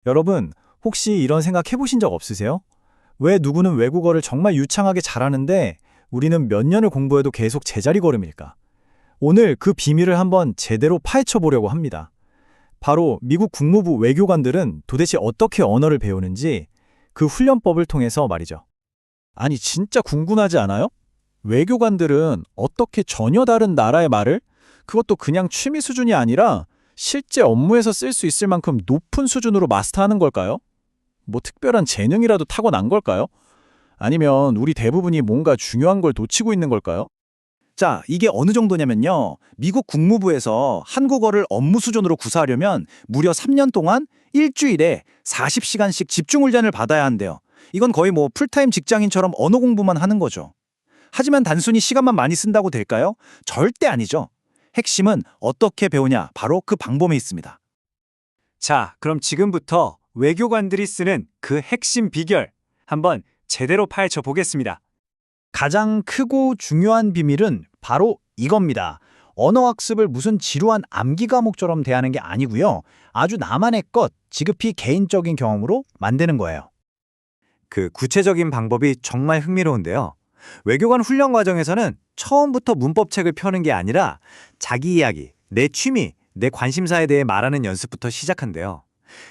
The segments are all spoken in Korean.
여러분, 혹시 이런 생각 해보신 적 없으세요? 왜 누구는 외국어를 정말 유창하게 잘하는데 우리는 몇 년을 공부해도 계속 제자리 걸음일까? 오늘 그 비밀을 한번 제대로 파헤쳐 보려고 합니다. 바로 미국 국무부 외교관들은 도대체 어떻게 언어를 배우는지 그 훈련법을 통해서 말이죠. 아니, 진짜 궁금하지 않아요? 외교관들은 어떻게 전혀 다른 나라의 말을, 그것도 그냥 취미 수준이 아니라 실제 업무에서 쓸 수 있을 만큼 높은 수준으로 마스터하는 걸까요? 뭐 특별한 재능이라도 타고난 걸까요? 아니면 우리 대부분이 뭔가 중요한 걸 놓치고 있는 걸까요? 자, 이게 어느 정도냐면요. 미국 국무부에서 한국어를 업무 수준으로 구사하려면 무려 3년 동안 일주일에 40시간씩 집중 훈련을 받아야 한대요. 이건 거의 뭐 풀타임 직장인처럼 언어 공부만 하는 거죠. 하지만 단순히 시간만 많이 쓴다고 될까요? 절대 아니죠. 핵심은 어떻게 배우냐, 바로 그 방법에 있습니다. 자, 그럼 지금부터 외교관들이 쓰는 그 핵심 비결 한번 제대로 파헤쳐 보겠습니다. 가장 크고 중요한 비밀은 바로 이겁니다. 언어 학습을 무슨 지루한 암기 과목처럼 대하는 게 아니고요. 아주 나만의 것, 지극히 개인적인 경험으로 만드는 거예요. 그 구체적인 방법이 정말 흥미로운데요. 외교관 훈련 과정에서는 처음부터 문법책을 펴는 게 아니라 자기 이야기, 내 취미, 내 관심사에 대해 말하는 연습부터 시작한대요.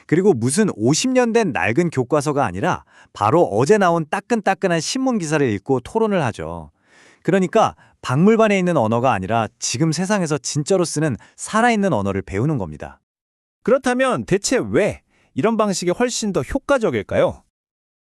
그리고 무슨 50년 된 낡은 교과서가 아니라 바로 어제 나온 따끈따끈한 신문 기사를 읽고 토론을 하죠. 그러니까 박물관에 있는 언어가 아니라 지금 세상에서 진짜로 쓰는 살아있는 언어를 배우는 겁니다. 그렇다면 대체 왜 이런 방식이 훨씬 더 효과적일까요?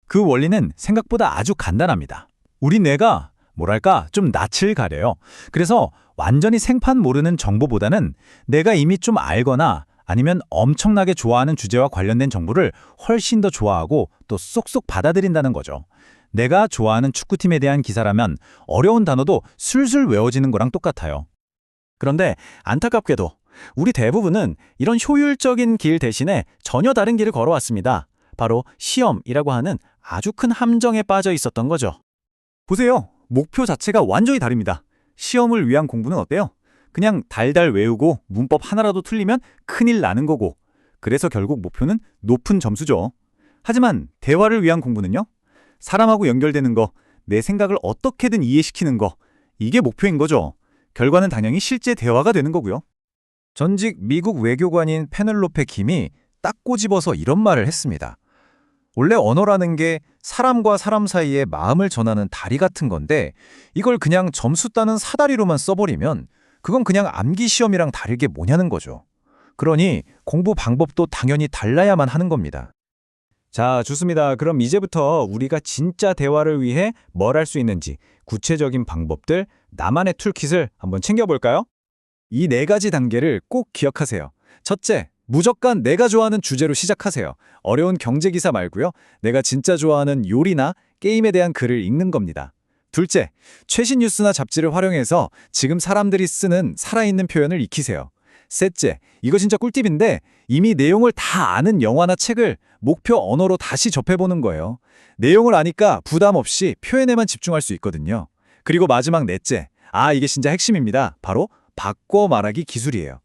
그 원리는 생각보다 아주 간단합니다. 우리 뇌가 뭐랄까 좀 낯을 가려요. 그래서 완전히 생판 모르는 정보보다는 내가 이미 좀 알거나 아니면 엄청나게 좋아하는 주제와 관련된 정보를 훨씬 더 좋아하고 또 쏙쏙 받아들인다는 거죠. 내가 좋아하는 축구팀에 대한 기사라면 어려운 단어도 술술 외워지는 거랑 똑같아요. 그런데 안타깝게도 우리 대부분은 이런 효율적인 길 대신에 전혀 다른 길을 걸어왔습니다. 바로 시험이라고 하는 아주 큰 함정에 빠져 있었던 거죠. 보세요. 목표 자체가 완전히 다릅니다. 시험을 위한 공부는 어때요? 그냥 달달 외우고 문법 하나라도 틀리면 큰일 나는 거고, 그래서 결국 목표는 높은 점수죠. 하지만 대화를 위한 공부는요? 사람하고 연결되는 거, 내 생각을 어떻게든 이해시키는 거, 이게 목표인 거죠. 결과는 당연히 실제 대화가 되는 거고요. 전직 미국 외교관인 페넬로페 김이 딱 꼬집어서 이런 말을 했습니다. 원래 언어라는 게 사람과 사람 사이에 마음을 전하는 다리 같은 건데 이걸 그냥 점수 따는 사다리로만 써버리면 그건 그냥 암기 시험이랑 다를 게 뭐냐는 거죠. 그러니 공부 방법도 당연히 달라야만 하는 겁니다. 자, 좋습니다. 그럼 이제부터 우리가 진짜 대화를 위해 뭘 할 수 있는지 구체적인 방법들, 나만의 툴킷을 한번 챙겨볼까요? 이 4가지 단계를 꼭 기억하세요. 첫째, 무조건 내가 좋아하는 주제로 시작하세요. 어려운 경제기사 말고요. 내가 진짜 좋아하는 요리나 게임에 대한 글을 읽는 겁니다. 둘째, 최신 뉴스나 잡지를 활용해서 지금 사람들이 쓰는 살아있는 표현을 익히세요. 셋째, 이거 진짜 꿀팁인데 이미 내용을 다 아는 영화나 책을 목표 언어로 다시 접해보는 거예요. 내용을 아니까 부담 없이 표현에만 집중할 수 있거든요. 그리고 마지막 넷째, 이게 진짜 핵심입니다. 바로 바꿔 말하기 기술이에요.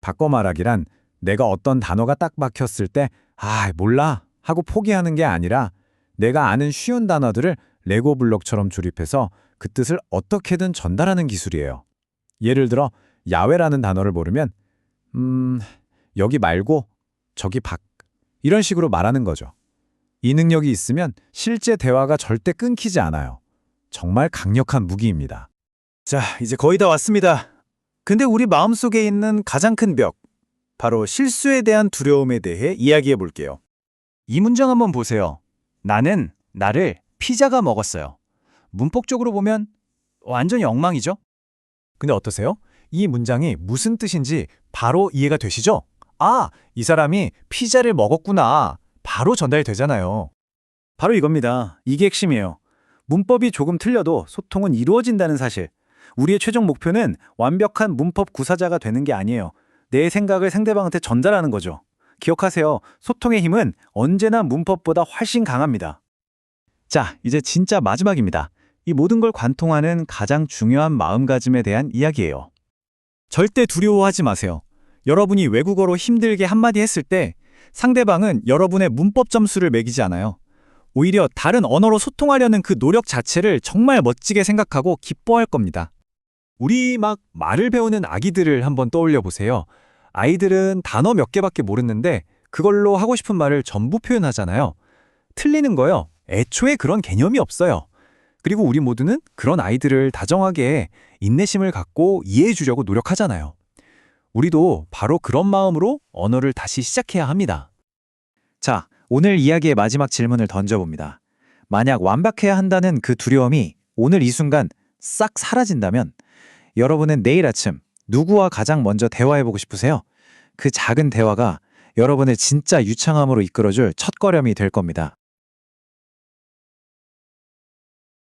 바꿔 말하기란 내가 어떤 단어가 딱 막혔을 때 몰라 하고 포기하는 게 아니라 내가 아는 쉬운 단어들을 레고 블록처럼 조립해서 그 뜻을 어떻게든 전달하는 기술이에요. 예를 들어 야외라는 단어를 모르면 여기 말고 저기 밖 이런 식으로 말하는 거죠. 이 능력이 있으면 실제 대화가 절대 끊기지 않아요. 정말 강력한 무기입니다. 자, 이제 거의 다 왔습니다. 근데 우리 마음속에 있는 가장 큰 벽, 바로 실수에 대한 두려움에 대해 이야기해 볼게요. 이 문장 한번 보세요. 나는 나를 피자가 먹었어요. 문법적으로 보면 완전히 엉망이죠? 근데 어떠세요? 이 문장이 무슨 뜻인지 바로 이해가 되시죠? 이 사람이 피자를 먹었구나. 바로 전달이 되잖아요. 바로 이겁니다. 이게 핵심이에요. 문법이 조금 틀려도 소통은 이루어진다는 사실. 우리의 최종 목표는 완벽한 문법 구사자가 되는 게 아니에요. 내 생각을 상대방한테 전달하는 거죠. 기억하세요. 소통의 힘은 언제나 문법보다 훨씬 강합니다. 자, 이제 진짜 마지막입니다. 이 모든 걸 관통하는 가장 중요한 마음가짐에 대한 이야기예요. 절대 두려워하지 마세요. 여러분이 외국어로 힘들게 한마디 했을 때 상대방은 여러분의 문법 점수를 매기지 않아요. 오히려 다른 언어로 소통하려는 그 노력 자체를 정말 멋지게 생각하고 기뻐할 겁니다. 우리 막 말을 배우는 아기들을 한번 떠올려 보세요. 아이들은 단어 몇 개밖에 모르는데 그걸로 하고 싶은 말을 전부 표현하잖아요. 틀리는 거요. 애초에 그런 개념이 없어요. 그리고 우리 모두는 그런 아이들을 다정하게 인내심을 갖고 이해해 주려고 노력하잖아요. 우리도 바로 그런 마음으로 언어를 다시 시작해야 합니다. 자, 오늘 이야기의 마지막 질문을 던져봅니다. 만약 완벽해야 한다는 그 두려움이 오늘 이 순간 싹 사라진다면 여러분은 내일 아침 누구와 가장 먼저 대화해보고 싶으세요? 그 작은 대화가 여러분을 진짜 유창함으로 이끌어줄 첫걸음이 될 겁니다.